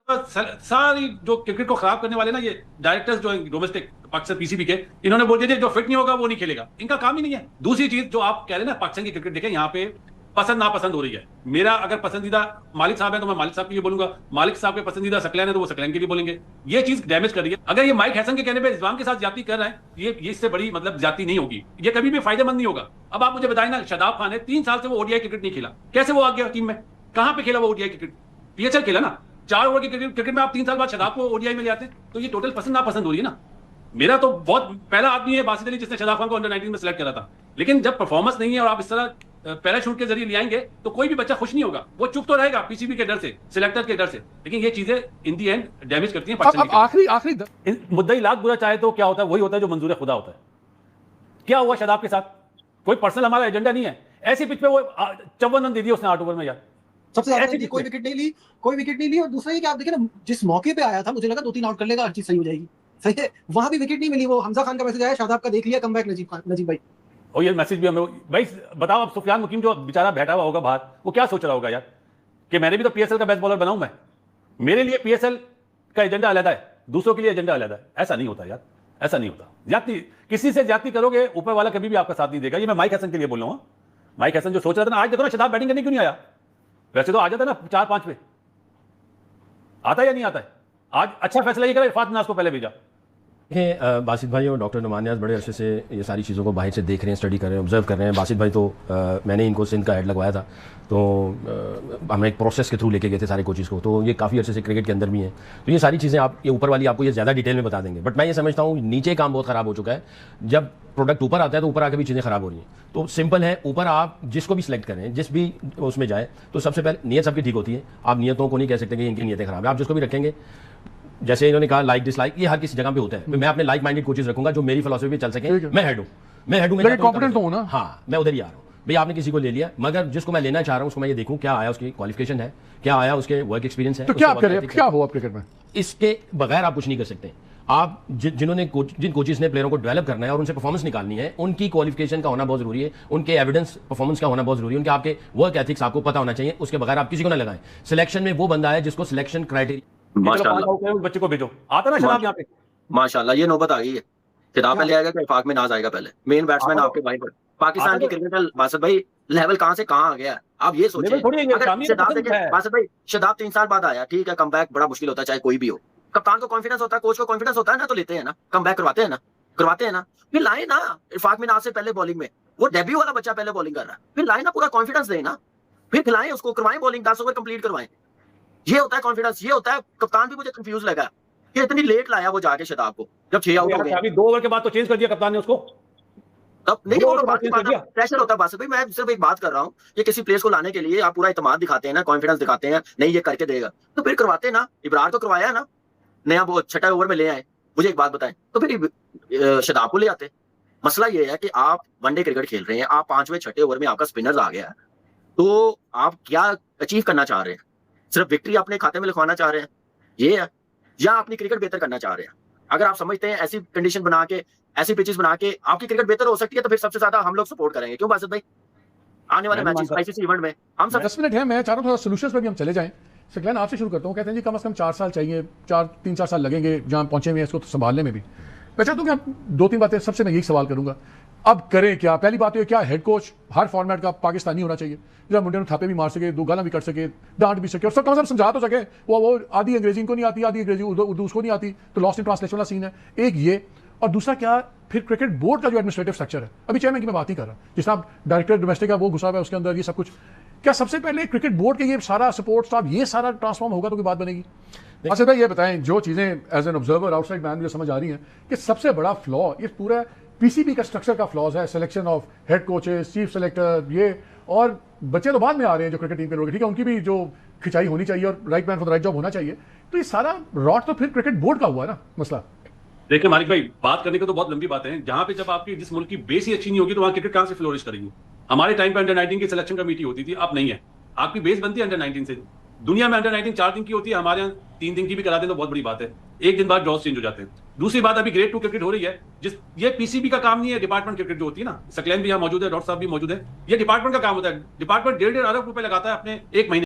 सारी जो क्रिकेट को खराब करने वाले ना ये डायरेक्टर्स जो डोमेस्टिक पाकिस्तान पीसीबी के, इन्होंने बोल दिया जो फिट नहीं होगा वो नहीं खेलेगा। इनका काम ही नहीं है। दूसरी चीज जो आप कह रहे हैं ना, पाकिस्तान की क्रिकेट देखें, यहाँ पे पसंद नापसंद हो रही है। मेरा अगर पसंदीदा मालिक साहब है तो मैं मालिक साहब के लिए बोलूंगा, मालिक साहब के पसंदीदा सकलैन है तो वो सकलैन के लिए बोलेंगे। ये चीज डैमेज कर रही है। अगर ये माइक हैसन के कहने पे रिजवान के साथ ज्यादती कर रहे हैं, ये इससे बड़ी मतलब ज्यादती नहीं होगी, ये कभी भी फायदेमंद नहीं होगा। अब आप मुझे बताएं ना, शादाब खान है 3 साल से वो ओडीआई क्रिकेट नहीं खेला, कैसे वो आ गया टीम में? कहां पे खेला वो ओडीआई क्रिकेट? पीएचएल खेला ना, 4 ओवर की क्रिकेट में आप 3 साल बाद शादाब को ओडीआई में ले आते हैं, तो ये टोटल पसंद नापसंद हो रही है ना। मेरा तो बहुत पहला आदमी है बासित अली जिसने शादाब खान को अंडर 19 में सिलेक्ट करा था, लेकिन जब परफॉर्मेंस नहीं है और आप इस तरह पैराशूट के जरिए ले आएंगे तो कोई भी बच्चा खुश नहीं होगा। वो चुप तो रहेगा पीसीबी के डर से, सिलेक्टर के डर से, लेकिन ये चीजें इन दी एंड डैमेज करती हैं। अब आखिरी मुद्दई लाख बुरा चाहे तो क्या होता है, वही होता है जो मंजूर खुदा होता है। क्या हुआ शादाब के साथ? कोई पर्सनल हमारा एजेंडा नहीं है। ऐसी पिच पे वो 54 रन दे दिए उसने 8 ओवर में यार। सबसे ज्यादा कोई विकेट नहीं ली। और दूसरा ये कि आप देखिए ना, जिस मौके पे आया था मुझे लगा 2-3 आउट कर लेगा, हर चीज सही हो जाएगी। सही है, वहां भी विकेट नहीं मिली। वो हमजा खान का मैसेज आया, शादाब का देख लिया, कम बैक नजीब भाई। और ये मैसेज भी हमें भाई बताओ, अब सुफियान मुकीम जो बेचारा बैठा हुआ होगा बाहर, वो क्या सोच रहा होगा यार कि मैंने भी तो पीएसएल का बेस्ट बॉलर बनाऊं। मैं, मेरे लिए पीएसएल का एजेंडा अलग है, दूसरों के लिए एजेंडा अलग है। ऐसा नहीं होता यार, ऐसा नहीं होता। ज्यादती किसी से ज्यादती करोगे, ऊपर वाला कभी भी आपका साथ नहीं देगा। ये मैं माइक हैसन के लिए बोल रहा हूं। माइक हैसन जो सोच रहा था ना, आज देखो ना शादाब बैटिंग करने क्यों नहीं आया? वैसे तो आ जाता ना 4-5 पे, आता या नहीं आता है? आज अच्छा फैसला ये करा, इरफान नाज को पहले भेजा। देखें, बासित भाई और डॉक्टर नुमान नियाज़ बड़े अरसे से ये सारी चीज़ों को बाहर से देख रहे हैं, स्टडी कर रहे हैं, ऑब्जर्व कर रहे हैं। बासित भाई तो मैंने इनको सिंध का हेड लगवाया था, तो हम एक प्रोसेस के थ्रू लेके गए थे सारे कोचेज़ को, तो ये काफ़ी अरसे से क्रिकेट के अंदर भी हैं। तो ये सारी चीज़ें आप, ये ऊपर वाली आपको ये ज़्यादा डिटेल में बता देंगे, बट मैं ये समझता हूँ नीचे काम बहुत ख़राब हो चुका है। जब प्रोडक्ट ऊपर आता है तो ऊपर आके भी चीज़ें ख़राब हो रही हैं। तो सिंपल है, ऊपर आप जिसको भी सिलेक्ट करें, जिस भी उसमें जाए, तो सबसे पहले नीयत सबकी ठीक होती है। आप नियतों को नहीं कह सकते कि इनकी नीयतें ख़राब है। आप जिसको भी रखेंगे, जैसे इन्होंने कहा लाइक डिसलाइक, ये हर किसी जगह पे होता है। मैं अपने लाइक माइंडेड कोचेस रखूंगा जो मेरी फिलॉसफी पे चल सके। मैं हेड हूं, मैं कॉन्फिडेंट हूं ना। हाँ, मैं उधर ही आ रहा हूं भाई। आपने किसी को ले लिया, मगर जिसको मैं लेना चाह रहा हूं उसको मैं ये देखूं क्या आया, उसकी क्वालिफिकेशन है, क्या आया, उसके वर्क एक्सपीरियंस है। तो क्या आप करें, क्या हो आप क्रिकेट में? इसके बगैर आप कुछ नहीं कर सकते। आप जिन कोचेस ने प्लेयरों को डेवलप करना है और उनसे परफॉर्मेंस निकालनी है, उनकी क्वालिफिकेशन का होना बहुत जरूरी है, उनके एविडेंस परफॉर्मेंस का होना बहुत जरूरी है, उनके आपके वर्क एथिक्स आपको पता होना चाहिए। उसके बगैर आप किसी को ना लगाएं। सिलेक्शन में वो बंदा है जिसको सिलेक्शन क्राइटेरिया, बच्चे को भेजो, आता ना शराब यहाँ पे। माशाल्लाह, ये नौबत आ गई है। खिताब पहले आएगा कि इरफाक में नाज आएगा पहले। मेन बैट्समैन आपके भाई पर पाकिस्तान की क्रिकेट बासित भाई लेवल कहां से कहां आ गया। आप ये सोचें, बासित भाई शादाब 3 साल बाद आया, ठीक है, कमबैक बड़ा मुश्किल होता है, चाहे कोई भी हो। कप्तान को कॉन्फिडेंस होता है, कोच को कॉन्फिडेंस होता है ना, तो लेते हैं ना, कमबैक करवाते हैं ना। फिर लाए ना इरफाक में नाज से पहले बॉलिंग में, वो डेब्यू वाला बच्चा पहले बॉलिंग कर रहा है, फिर लाए ना, पूरा कॉन्फिडेंस दें ना, फिर खिलाएं उसको, करवाएं बॉलिंग, 10 ओवर कंप्लीट करवाएं। ये होता है कॉन्फिडेंस, ये होता है। कप्तान भी मुझे कंफ्यूज लगा कि इतनी लेट लाया वो जाके शादाब को, जब 6 आउट हो गए। अभी 2 ओवर के बाद तो चेंज कर दिया कप्तान ने उसको। तब नहीं, वो प्रेशर होता है बासित भाई। मैं सिर्फ एक बात कर रहा हूँ कि किसी प्लेयर्स को लाने के लिए आप पूरा इत्मीनान दिखाते हैं ना, कॉन्फिडेंस दिखाते हैं, नहीं ये करके देगा, तो फिर करवाते ना। इब्रार को करवाया ना, नया वो 6 ओवर में ले आए। मुझे एक बात बताएं, तो फिर शादाब को ले आते। मसला ये है कि आप वनडे क्रिकेट खेल रहे हैं, आप 5वें 6ठे ओवर में आपका स्पिनर्स आ गया, तो आप क्या अचीव करना चाह रहे हैं? सिर्फ विक्ट्री अपने खाते में लिखवाना चाह रहे हैं, ये है, या अपनी क्रिकेट बेहतर करना चाह रहे हैं? अगर आप समझते हैं ऐसी कंडीशन बना के, ऐसी पिचेस बना के आपकी क्रिकेट बेहतर हो सकती है, तो फिर सबसे ज्यादा हम लोग सपोर्ट करेंगे। क्यों बासित भाई? आने वाले मैचेस, आईसीसी इवेंट में हम सब 10 मिनट है, मैं चाह रहा हूं थोड़ा सॉल्यूशंस पे भी हम चले जाएं। सकलैन आपसे शुरू करता हूं। कहते हैं जी कम से कम 4 साल चाहिए, 3-4 साल लगेंगे जहां पहुंचे हुए हैं इसको तो संभालने में भी। मैं चाहता हूं कि 2-3 बातें। सबसे मैं यही सवाल करूंगा, अब करें क्या? पहली बात तो क्या हेड कोच हर फॉर्मेट का पाकिस्तानी होना चाहिए, जब मुंडे थापे भी मार सके, 2 गाला भी कट सके, डांट भी सके, और सब कम से कम समझा तो सके। वो आधी अंग्रेजी इनको नहीं आती, आधी अंग्रेजी उर्दू उसको नहीं आती, तो लॉस्ट इन ट्रांसलेशन वाला सीन है एक ये। और दूसरा क्या, फिर क्रिकेट बोर्ड का जो एडमिनिस्ट्रेटिव स्ट्रक्चर है, अभी चेयरमैन की मैं बात नहीं कर रहा, जिस आप डायरेक्टर डोमेस्टिक है वो घुसा हुआ है उसके अंदर, ये सब कुछ क्या सबसे पहले क्रिकेट बोर्ड के ये सारा सपोर्ट स्टाफ ये सारा ट्रांसफॉर्म होगा तो कोई बात बनेगी? अच्छा भाई ये बताएं, जो चीजें as an observer outside man मुझे समझ आ रही हैं कि सबसे बड़ा फ्लॉ ये पूरा पीसीबी का स्ट्रक्चर का फ्लॉज है, selection of head coaches, chief selector, ये, और बच्चे तो बाद में आ रहे हैं जो क्रिकेट टीम के लोग, ठीक है, उनकी भी जो खिंचाई होनी चाहिए और right man for the right job होना चाहिए। तो ये सारा रॉट तो फिर क्रिकेट बोर्ड का हुआ है ना मसला। देखिए मालिक भाई, बात करने को तो बहुत लंबी बात है। जहां पे जब आपकी जिस मुल्क की बेस ही अच्छी नहीं होगी तो वहां क्रिकेट कहां से फ्लोरिश करेगी? हमारे टाइम पे अंडर 19 की सिलेक्शन कमेटी होती थी, अब नहीं है। आपकी बेस बनती है अंडर 19 से। दुनिया में अंडर 19 4 दिन की होती है, हमारे यहाँ 3 दिन की भी करा दें तो बहुत बड़ी बात है। 1 दिन बाद ड्रॉस चेंज हो जाते हैं। दूसरी बात, अभी ग्रेड 2 क्रिकेट हो रही है, ये पीसीबी का काम नहीं है। डिपार्टमेंट क्रिकेट जो होती है ना, सकलैन भी यहाँ मौजूद है, डॉक्टर साहब भी मौजूद है, ये डिपार्टमेंट का काम होता है। डिपार्टमेंट 1.5 अरब रुपए लगाता है अपने 1 महीने